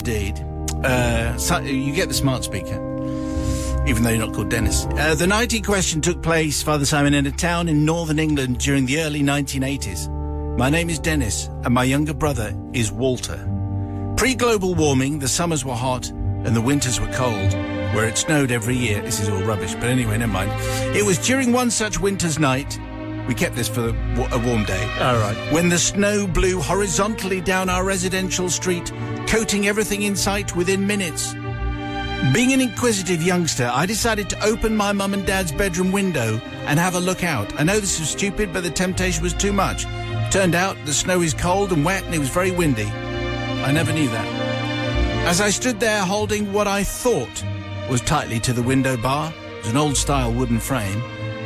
Indeed. So you get the smart speaker, even though you're not called Dennis. The night in question took place, Father Simon, in a town in northern England during the early 1980s. My name is Dennis, and my younger brother is Walter. Pre-global warming, the summers were hot and the winters were cold, where it snowed every year. This is all rubbish, but anyway, never mind. It was during one such winter's night, we kept this for a warm day, all right, when the snow blew horizontally down our residential street, coating everything in sight within minutes. Being an inquisitive youngster, I decided to open my mum and dad's bedroom window and have a look out. I know this was stupid, but the temptation was too much. Turned out the snow is cold and wet and it was very windy. I never knew that. As I stood there holding what I thought was tightly to the window bar, it was an old-style wooden frame,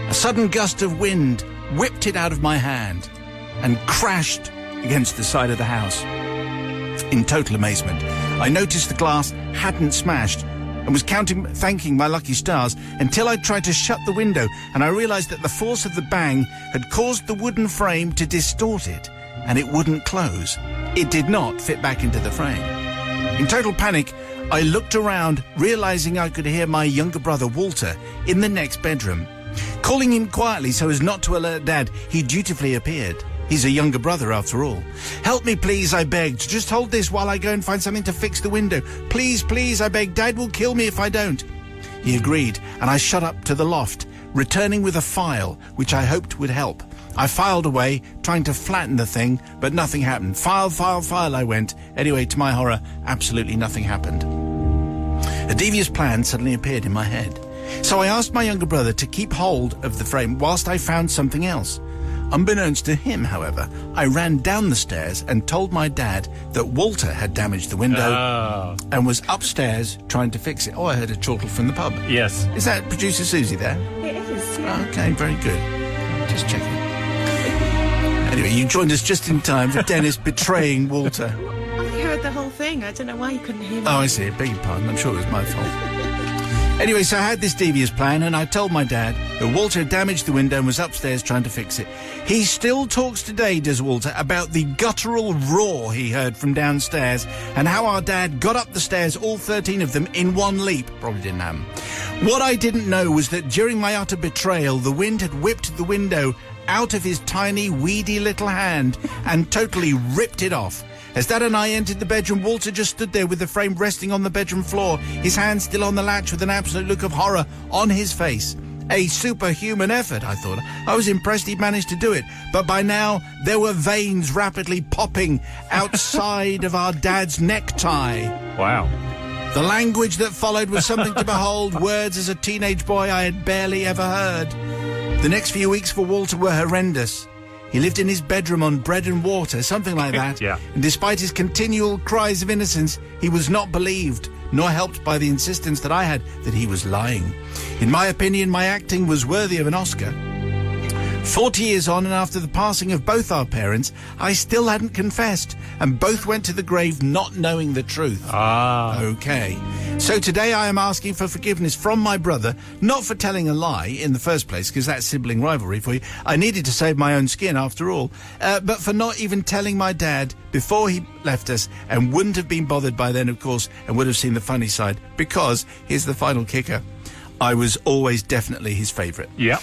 a sudden gust of wind whipped it out of my hand and crashed against the side of the house. In total amazement, I noticed the glass hadn't smashed and was thanking my lucky stars until I tried to shut the window and I realized that the force of the bang had caused the wooden frame to distort it and it wouldn't close. It did not fit back into the frame. In total panic, I looked around, realizing I could hear my younger brother Walter in the next bedroom. Calling him quietly so as not to alert Dad, he dutifully appeared. He's a younger brother after all. "Help me, please," I begged. "Just hold this while I go and find something to fix the window. Please, please," I begged. "Dad will kill me if I don't." He agreed, and I shot up to the loft, returning with a file, which I hoped would help. I filed away, trying to flatten the thing, but nothing happened. File, file, file, I went. Anyway, to my horror, absolutely nothing happened. A devious plan suddenly appeared in my head. So I asked my younger brother to keep hold of the frame whilst I found something else. Unbeknownst to him, however, I ran down the stairs and told my dad that Walter had damaged the window and was upstairs trying to fix it. Oh, I heard a chortle from the pub. Yes. Is that producer Susie there? It is, yeah. Okay, very good. Just checking. Anyway, you joined us just in time for Dennis betraying Walter. I heard the whole thing. I don't know why you couldn't hear me. Oh, I see. Beg your pardon. I'm sure it was my fault. Anyway, so I had this devious plan, and I told my dad that Walter had damaged the window and was upstairs trying to fix it. He still talks today, does Walter, about the guttural roar he heard from downstairs and how our dad got up the stairs, all 13 of them, in one leap. Probably didn't happen. What I didn't know was that during my utter betrayal, the wind had whipped the window out of his tiny, weedy little hand and totally ripped it off. As Dad and I entered the bedroom, Walter just stood there with the frame resting on the bedroom floor, his hand still on the latch with an absolute look of horror on his face. A superhuman effort, I thought. I was impressed he'd managed to do it, but by now there were veins rapidly popping outside of our dad's necktie. Wow. The language that followed was something to behold, words as a teenage boy I had barely ever heard. The next few weeks for Walter were horrendous. He lived in his bedroom on bread and water, something like that. Yeah. And despite his continual cries of innocence, he was not believed, nor helped by the insistence that I had that he was lying. In my opinion, my acting was worthy of an Oscar. 40 years on, and after the passing of both our parents, I still hadn't confessed, and both went to the grave not knowing the truth. Okay. So today I am asking for forgiveness from my brother, not for telling a lie in the first place, because that's sibling rivalry for you. I needed to save my own skin after all, but for not even telling my dad before he left us, and wouldn't have been bothered by then, of course, and would have seen the funny side, because, here's the final kicker, I was always definitely his favourite. Yeah.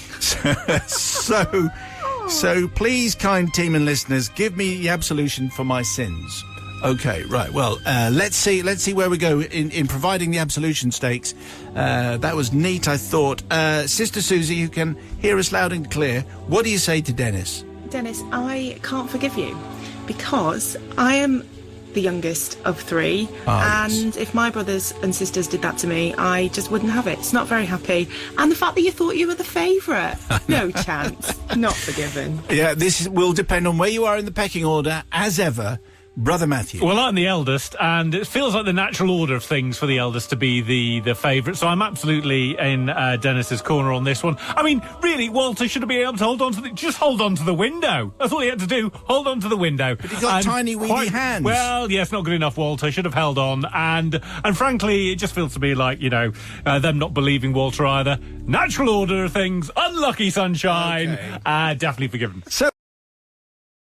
So please, kind team and listeners, give me the absolution for my sins. Okay, right. Well, let's see where we go in providing the absolution stakes. That was neat, I thought. Sister Susie, who can hear us loud and clear, what do you say to Dennis? Dennis, I can't forgive you because I am the youngest of three, and if my brothers and sisters did that to me, I just wouldn't have it. It's not very happy. And the fact that you thought you were the favourite, no chance. Not forgiven. Yeah, this will depend on where you are in the pecking order, as ever. Brother Matthew. Well, I'm the eldest, and it feels like the natural order of things for the eldest to be the favourite, so I'm absolutely in Dennis's corner on this one. I mean, really, Walter should have been able to hold on to just hold on to the window. That's all he had to do, hold on to the window. But he's got tiny, weedy hands. Well, yes, not good enough, Walter. Should have held on, and frankly, it just feels to me like, you know, them not believing Walter either. Natural order of things, unlucky sunshine, okay. Definitely forgiven. So